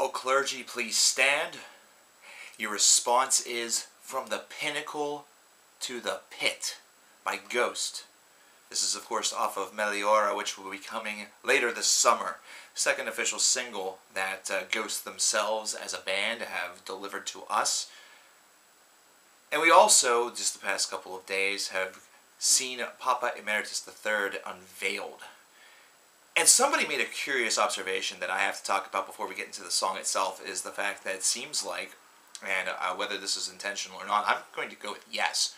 All clergy, please stand. Your response is From the Pinnacle to the Pit by Ghost. This is, of course, off of Meliora, which will be coming later this summer. Second official single that Ghost themselves as a band have delivered to us. And we also, just the past couple of days, have seen Papa Emeritus III unveiled. And somebody made a curious observation that I have to talk about before we get into the song itself, is the fact that it seems like, and whether this is intentional or not, I'm going to go with yes.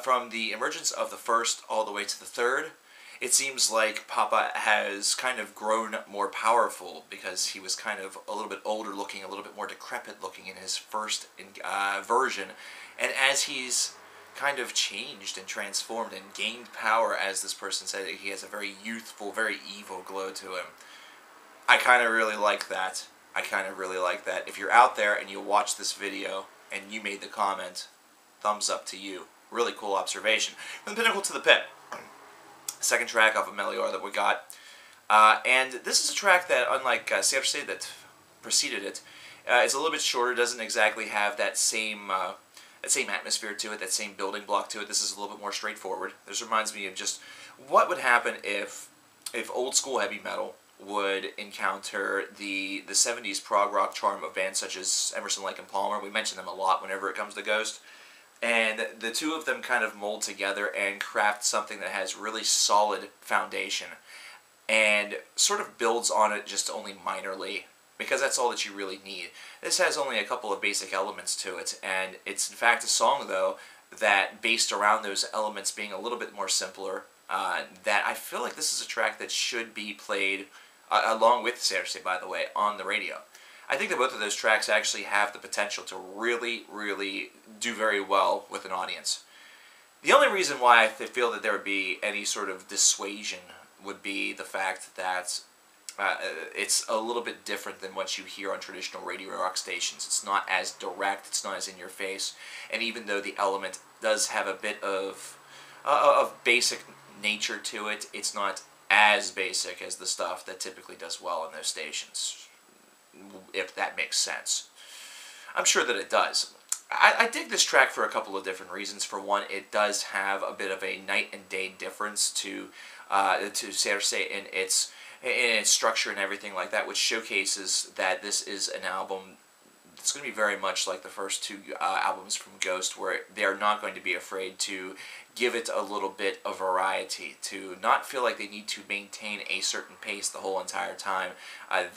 From the emergence of the first all the way to the third, it seems like Papa has kind of grown more powerful because he was kind of a little bit older looking, a little bit more decrepit looking in his first version. And as he's kind of changed and transformed and gained power, as this person said, he has a very youthful, very evil glow to him. I kind of really like that. I kind of really like that. If you're out there and you watch this video and you made the comment, thumbs up to you. Really cool observation. From the Pinnacle to the Pit. Second track off of Meliora that we got. And this is a track that, unlike Cirice that preceded it, it's a little bit shorter, doesn't exactly have that same atmosphere to it, that same building block to it. This is a little bit more straightforward. This reminds me of just what would happen if old school heavy metal would encounter the 70s prog rock charm of bands such as Emerson, Lake and Palmer. We mention them a lot whenever it comes to Ghost. And the two of them kind of mold together and craft something that has really solid foundation and sort of builds on it just only minorly, because that's all that you really need. This has only a couple of basic elements to it, and it's in fact a song, though, that based around those elements being a little bit more simpler, that I feel like this is a track that should be played, along with Cirice, by the way, on the radio. I think that both of those tracks actually have the potential to really, really do very well with an audience. The only reason why I feel that there would be any sort of dissuasion would be the fact that it's a little bit different than what you hear on traditional radio rock stations. It's not as direct, it's not as in your face, and even though the element does have a bit of basic nature to it, it's not as basic as the stuff that typically does well in those stations, if that makes sense. I'm sure that it does. I dig this track for a couple of different reasons. For one, it does have a bit of a night and day difference to Cirice in its structure and everything like that, which showcases that this is an album that's going to be very much like the first two albums from Ghost, where they are not going to be afraid to give it a little bit of variety, to not feel like they need to maintain a certain pace the whole entire time.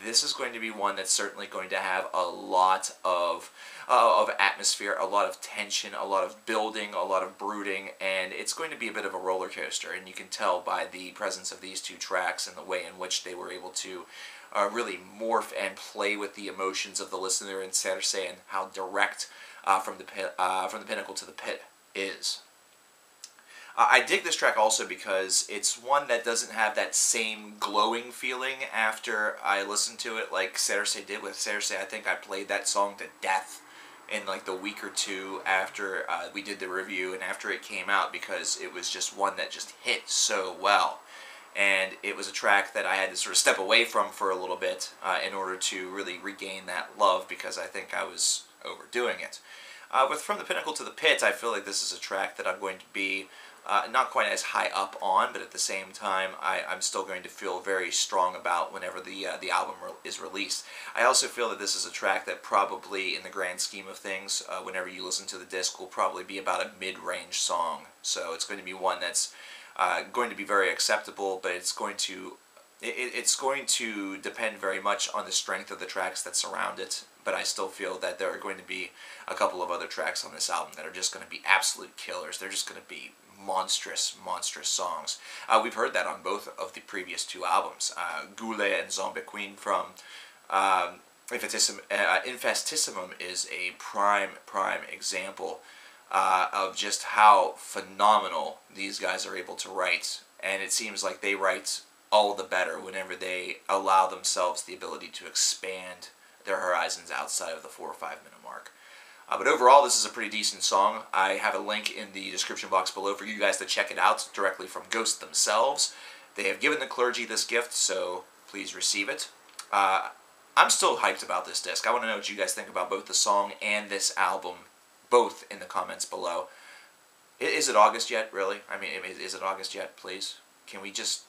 This is going to be one that's certainly going to have a lot of atmosphere, a lot of tension, a lot of building, a lot of brooding, and it's going to be a bit of a roller coaster, and you can tell by the presence of these two tracks and the way in which they were able to really morph and play with the emotions of the listener in Cirice, and how direct from the Pinnacle to the Pit is. I dig this track also because it's one that doesn't have that same glowing feeling after I listened to it like Cirice did. With Cirice, I think I played that song to death in like the week or two after we did the review and after it came out, because it was just one that just hit so well. And it was a track that I had to sort of step away from for a little bit in order to really regain that love, because I think I was overdoing it. With From the Pinnacle to the Pit, I feel like this is a track that I'm going to be not quite as high up on, but at the same time, I'm still going to feel very strong about whenever the album is released. I also feel that this is a track that probably, in the grand scheme of things, whenever you listen to the disc, will probably be about a mid-range song. So it's going to be one that's going to be very acceptable, but it's going to depend very much on the strength of the tracks that surround it. But I still feel that there are going to be a couple of other tracks on this album that are just going to be absolute killers. They're just going to be monstrous, monstrous songs. We've heard that on both of the previous two albums. Goulet and Zombie Queen from Infestissimum is a prime example of just how phenomenal these guys are able to write. And it seems like they write all the better whenever they allow themselves the ability to expand their horizons outside of the 4 or 5 minute mark. But overall, this is a pretty decent song. I have a link in the description box below for you guys to check it out directly from Ghost themselves. They have given the clergy this gift, so please receive it. I'm still hyped about this disc. I want to know what you guys think about both the song and this album, both in the comments below. Is it August yet, really? I mean, is it August yet, please? Can we just...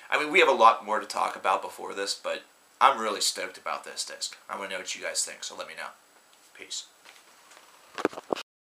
I mean, we have a lot more to talk about before this, but I'm really stoked about this disc. I want to know what you guys think, so let me know. Peace.